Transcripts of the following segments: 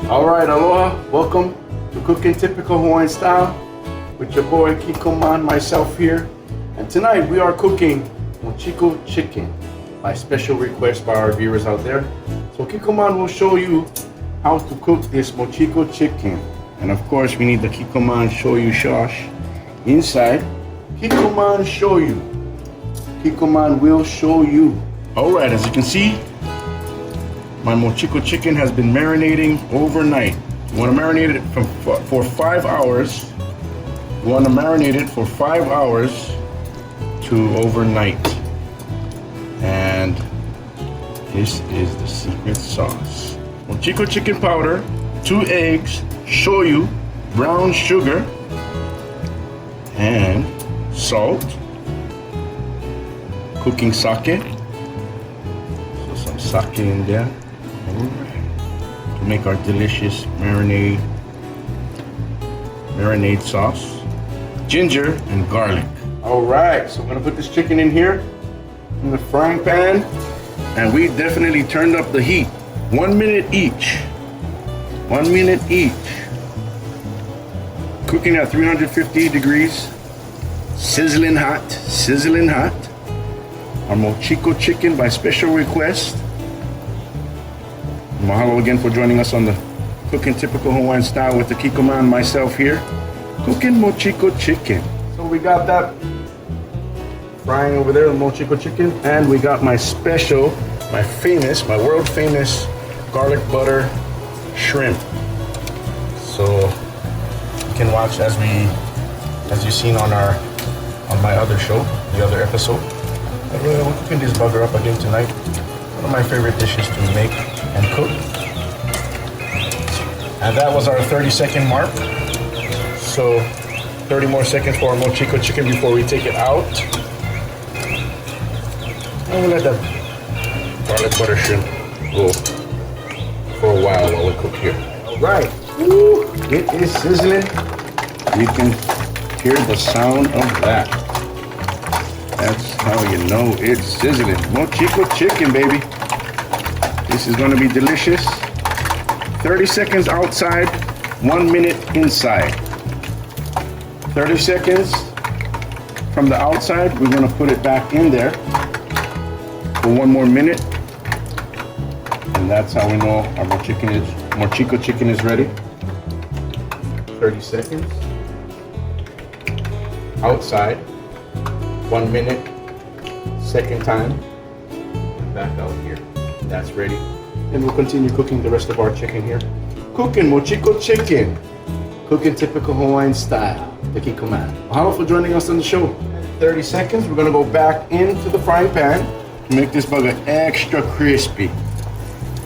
Alright, aloha, welcome to Cooking Typical Hawaiian Style with your boy Kikomon, myself here. And tonight we are cooking MochikoChicken by special request by our viewers out there. So Kikomon will show you how to cook this MochikoChicken. And of course we need the Kikomon shoyu sauce inside. Kikomon shoyu. Kikomon will show you. Alright, as you can see, my MochikoChicken has been marinating overnight. You want to marinate it for 5 hours. You want to marinate it for 5 hours to overnight. And this is the secret sauce. MochikoChicken powder, 2 eggs, shoyu, brown sugar, and salt, cooking sake. So some sake in there. To make our delicious marinade sauce, ginger and garlic. All right, so I'm gonna put this chicken in here in the frying pan, and we definitely turned up the heat. 1 minute each. 1 minute each. Cooking at 350 degrees, sizzling hot, sizzling hot. Our MochikoChicken by special request. Mahalo again for joining us on the Cooking Typical Hawaiian Style with the Kikomon, myself here, cooking MochikoChicken. So we got that frying over there, the MochikoChicken, and we got my special, my world famous garlic butter shrimp. So you can watch as you've seen on my other show, the other episode. We're cooking this bugger up again tonight. One of my favorite dishes to make and cook. And that was our 30-second mark. So 30 more seconds for our MochikoChicken before we take it out. And we'll let that garlic butter shrimp go for a while we cook here. All right, woo, it is sizzling. You can hear the sound of that. That's how you know it's sizzling. MochikoChicken, baby. This is gonna be delicious. 30 seconds outside, 1 minute inside. 30 seconds from the outside, we're gonna put it back in there for 1 more minute. And that's how we know our MochikoChicken is ready. 30 seconds. Outside, 1 minute, second time, and back out here. That's ready. And we'll continue cooking the rest of our chicken here. Cooking MochikoChicken. Cooking Typical Hawaiian Style. The Kikomon. Mahalo for joining us on the show. 30 seconds, we're gonna go back into the frying pan to make this bugger extra crispy.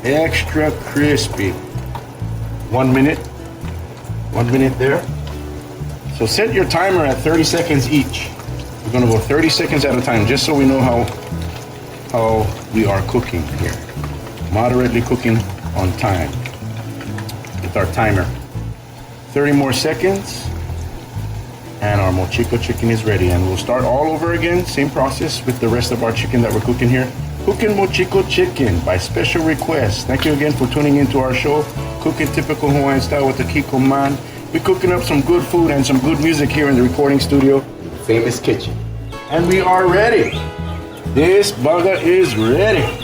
Extra crispy. 1 minute. 1 minute there. So set your timer at 30 seconds each. We're gonna go 30 seconds at a time, just so we know how we are cooking here. Moderately cooking on time with our timer. 30 more seconds and our MochikoChicken is ready, and we'll start all over again, same process with the rest of our chicken that we're cooking here. Cooking MochikoChicken by special request. Thank you again for tuning into our show, Cooking Typical Hawaiian Style with the Kikomon. We're cooking up some good food and some good music here in the recording studio, the famous kitchen. And we are ready. This bugger is ready.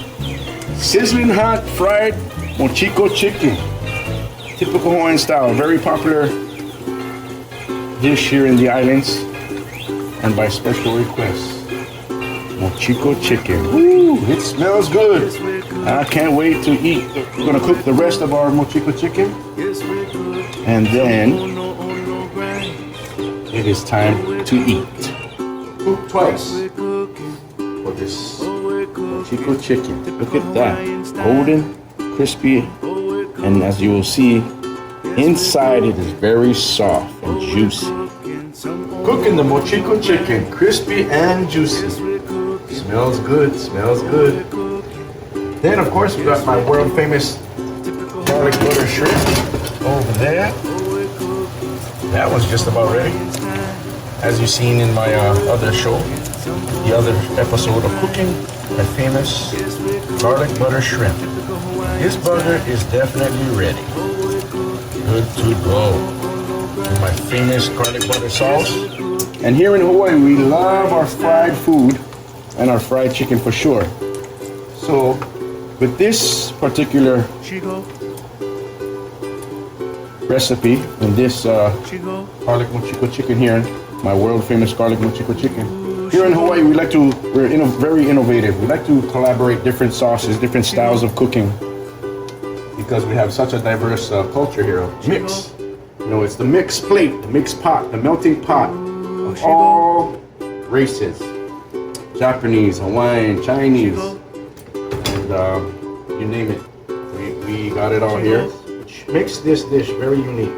Sizzling hot fried MochikoChicken. Typical Hawaiian style, very popular dish here in the islands and by special request. MochikoChicken. Woo, it smells good. I can't wait to eat. We're gonna cook the rest of our MochikoChicken, and then it is time to eat. Cook twice for this MochikoChicken. Look at that, golden, crispy, and as you will see, inside it is very soft and juicy. Cooking the MochikoChicken, crispy and juicy. Smells good, smells good. Then of course we got my world famous garlic butter shrimp over there. That one's just about ready. As you've seen in my other show, the other episode of cooking, my famous garlic butter shrimp. This burger is definitely ready. good to go. And my famous garlic butter sauce. And here in Hawaii, we love our fried food and our fried chicken for sure. So with this particular recipe and this garlic MochikoChicken here, my world famous garlic MochikoChicken. Here in Hawaii, we're very innovative. We like to collaborate different sauces, different styles of cooking, because we have such a diverse culture here of mix. You know, it's the mixed plate, the mixed pot, the melting pot of all races. Japanese, Hawaiian, Chinese, and you name it. We got it all here, which makes this dish very unique.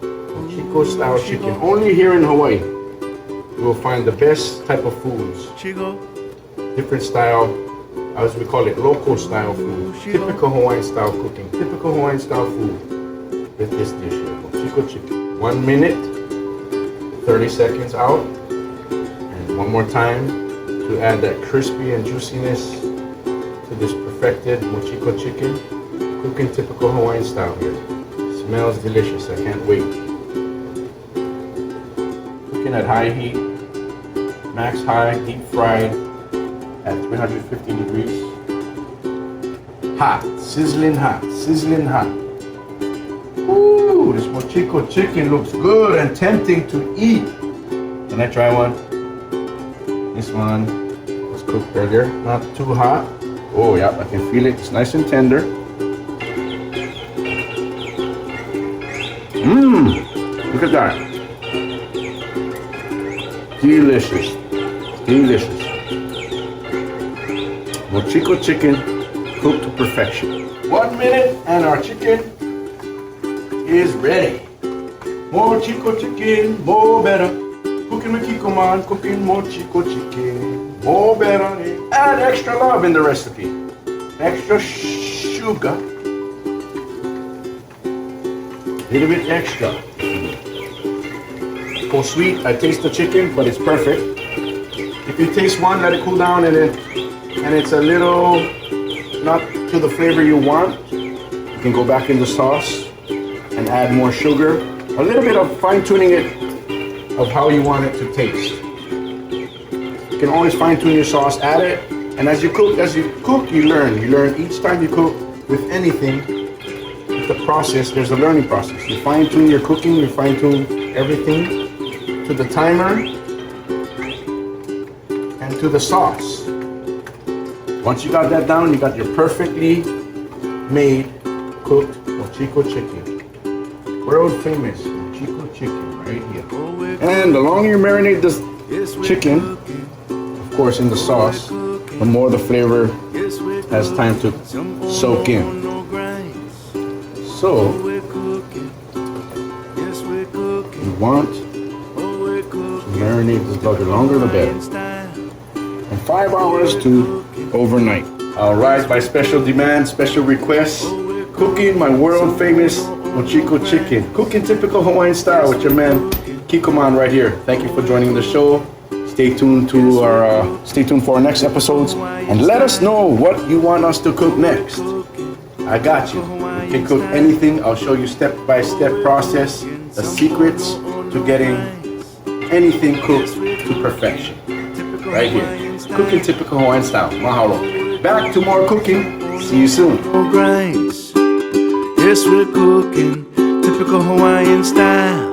Mochiko style chicken. Only here in Hawaii you will find the best type of foods. Different style, as we call it, local style food. Typical Hawaiian style cooking. Typical Hawaiian style food with this dish here, MochikoChicken. 1 minute, 30 seconds out, and one more time to add that crispy and juiciness to this perfected MochikoChicken. Cooking typical Hawaiian style here. Smells delicious, I can't wait. Cooking at high heat, max high, deep fried at 350 degrees. Hot, sizzling hot, sizzling hot. Ooh, this MochikoChicken looks good and tempting to eat. Can I try one? This one was cooked earlier, not too hot. Oh yeah, I can feel it, it's nice and tender. Look at that. Delicious, delicious. MochikoChicken cooked to perfection. 1 minute and our chicken is ready. MochikoChicken, more better. Cooking with Kikomon, cooking MochikoChicken, more better. Add extra love in the recipe. Extra sugar. Little bit extra. For sweet, I taste the chicken, but it's perfect. If you taste one, let it cool down, and it's a little not to the flavor you want, you can go back in the sauce and add more sugar. A little bit of fine-tuning it of how you want it to taste. You can always fine-tune your sauce, add it, and as you cook, you learn. You learn each time you cook with anything. With the process, there's a learning process. You fine-tune your cooking, you fine-tune everything to the timer and to the sauce. Once you got that down, you got your perfectly made cooked MochikoChicken. World famous MochikoChicken right here. And the longer you marinate this chicken, of course in the sauce, the more the flavor has time to soak in. So, you want to marinate this bugger longer the better. From 5 hours to overnight. Alright, by special demand, special request, cooking my world famous MochikoChicken. Cooking typical Hawaiian style with your man Kikomon right here. Thank you for joining the show. Stay tuned for our next episodes, and let us know what you want us to cook next. I got you. You can cook anything. I'll show you step-by-step process, the secrets to getting anything cooked to perfection. Right here. Cooking typical Hawaiian style. Mahalo. Back to more cooking. See you soon. Yes, we're cooking typical Hawaiian style.